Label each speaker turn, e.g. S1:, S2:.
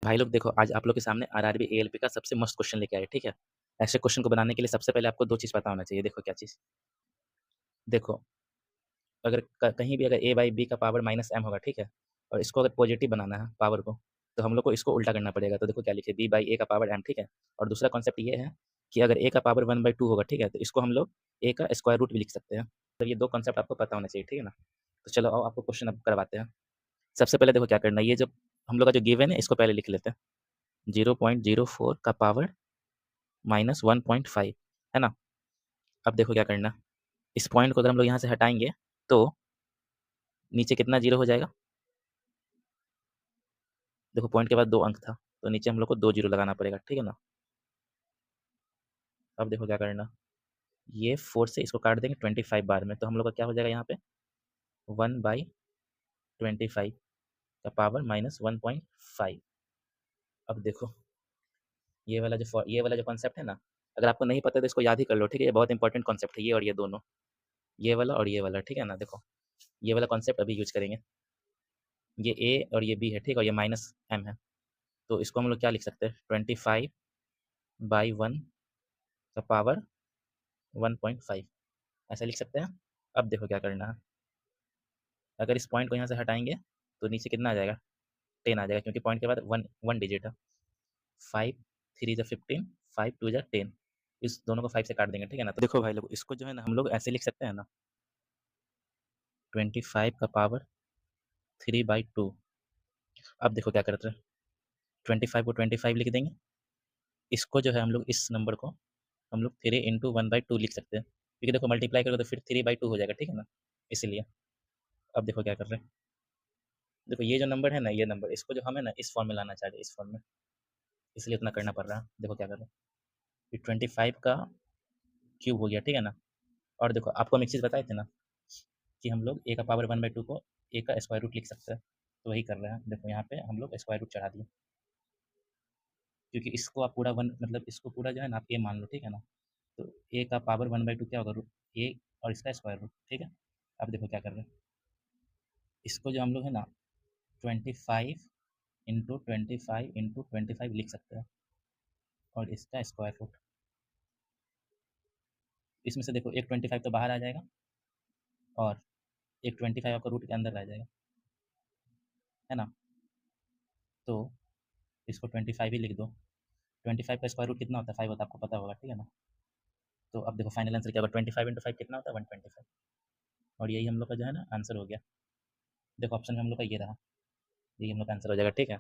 S1: भाई लोग देखो, आज आप लोग के सामने आरआरबी एएलपी का सबसे मस्त क्वेश्चन लेके आए, ठीक है? ऐसे क्वेश्चन को बनाने के लिए सबसे पहले आपको 2 चीज़ पता होना चाहिए। देखो क्या चीज़? देखो, अगर क कहीं भी अगर a बाई b का पावर माइनस m होगा, ठीक है? और इसको अगर पॉजिटिव बनाना है पावर को, तो हम लोग को इसको उल्टा करना पड़ेगा। तो देखो क्या लिखे b बाई a का पावर m, ठीक है? और दूसरा कॉन्सेप्ट ये है कि अगर a का पावर 1/2 होगा, ठीक है? तो इसको हम लोग a का स्क्वायर रूट भी लिख सकते हैं। तो ये 2 कॉन्सेप्ट आपको पता होना चाहिए, ठीक है ना? तो चलो आओ आपको क्वेश्चन अब करवाते हैं। सबसे पहले देखो क्या करना है, ये जो हम लोग का जो गिवन है इसको पहले लिख लेते हैं। 0.04 का पावर माइनस 1.5 है ना? अब देखो क्या करना, इस पॉइंट को अगर हम लोग यहाँ से हटाएँगे, तो नीचे कितना ज़ीरो हो जाएगा? देखो पॉइंट के बाद 2 अंक था, तो नीचे हम लोग को 2 ज़ीरो लगाना पड़ेगा, ठीक है ना? अब देखो क्या करना, ये 4 से इसको काट देंगे 25 बार में, तो हम लोग का क्या हो जाएगा यहाँ पे 1/25 का पावर माइनस 1.5। अब देखो, ये वाला जो कॉन्सेप्ट है ना, अगर आपको नहीं पता है तो इसको याद ही कर लो, ठीक है? ये बहुत इंपॉर्टेंट कॉन्सेप्ट है, ये और ये दोनों, ये वाला और ये वाला, ठीक है ना? देखो, ये वाला कॉन्सेप्ट अभी यूज़ करेंगे। ये a और ये b है, ठीक है? और ये माइनस m है। तो इसको हम लोग क्या लिख सकते हैं 25/1 का पावर 1.5 ऐसा लिख सकते हैं। अब देखो क्या करना है, अगर इस पॉइंट को यहाँ से हटाएँगे तो नीचे कितना आ जाएगा 10 आ जाएगा, क्योंकि पॉइंट के बाद 1 1 डिजिट है। 5 3 ज़ा 15 5 2 ज़ा 10 इस दोनों को 5 से काट देंगे, ठीक है ना? तो देखो भाई लोग, इसको जो है ना हम लोग ऐसे लिख सकते हैं ना 25 का पावर 3/2। अब देखो क्या करते हैं, 25 को 25 लिख देंगे, इसको जो है हम लोग इस नंबर को हम लोग 3 इंटू 1/2 लिख सकते हैं, क्योंकि देखो मल्टीप्लाई करोगे तो फिर 3/2 हो जाएगा, ठीक है ना? इसीलिए। अब देखो क्या कर रहे हैं, देखो ये जो नंबर है ना, ये नंबर इसको जो हम है ना इस फॉर्म में लाना चाह रहे हैं, इस फॉर्म में, इसलिए इतना करना पड़ रहा है। देखो क्या कर रहे हैं, ये 25 का क्यूब हो गया, ठीक है ना? और देखो आपको हम एक चीज़ बताए थे ना कि हम लोग a का पावर 1/2 को a का स्क्वायर रूट लिख सकते हैं, तो वही कर रहे हैं। देखो यहाँ पे हम लोग स्क्वायर रूट चढ़ा दिए, क्योंकि इसको आप पूरा 1 मतलब इसको पूरा जो है ना आप a मान लो, ठीक है ना? तो a का पावर 1/2 क्या होगा, रूट a और इसका स्क्वायर रूट, ठीक है? अब देखो क्या कर रहे हैं, इसको जो हम लोग है ना 25 इंटू 25 इंटू 25 लिख सकते हैं, और इसका स्क्वायर रूट, इसमें से देखो एक 25 तो बाहर आ जाएगा, और एक 25 आपका रूट के अंदर रह जाएगा, है ना? तो इसको 25 ही लिख दो। 25 का स्क्वायर रूट कितना होता है 5 होता है, आपको पता होगा, ठीक है ना? तो अब देखो फाइनल आंसर क्या होगा, 25 इंटू 5 कितना होता है 125, और यही हम लोग का जो है ना आंसर हो गया। देखो ऑप्शन में हम लोग का ये रहा, यही हम लोग का आंसर हो जाएगा, ठीक है?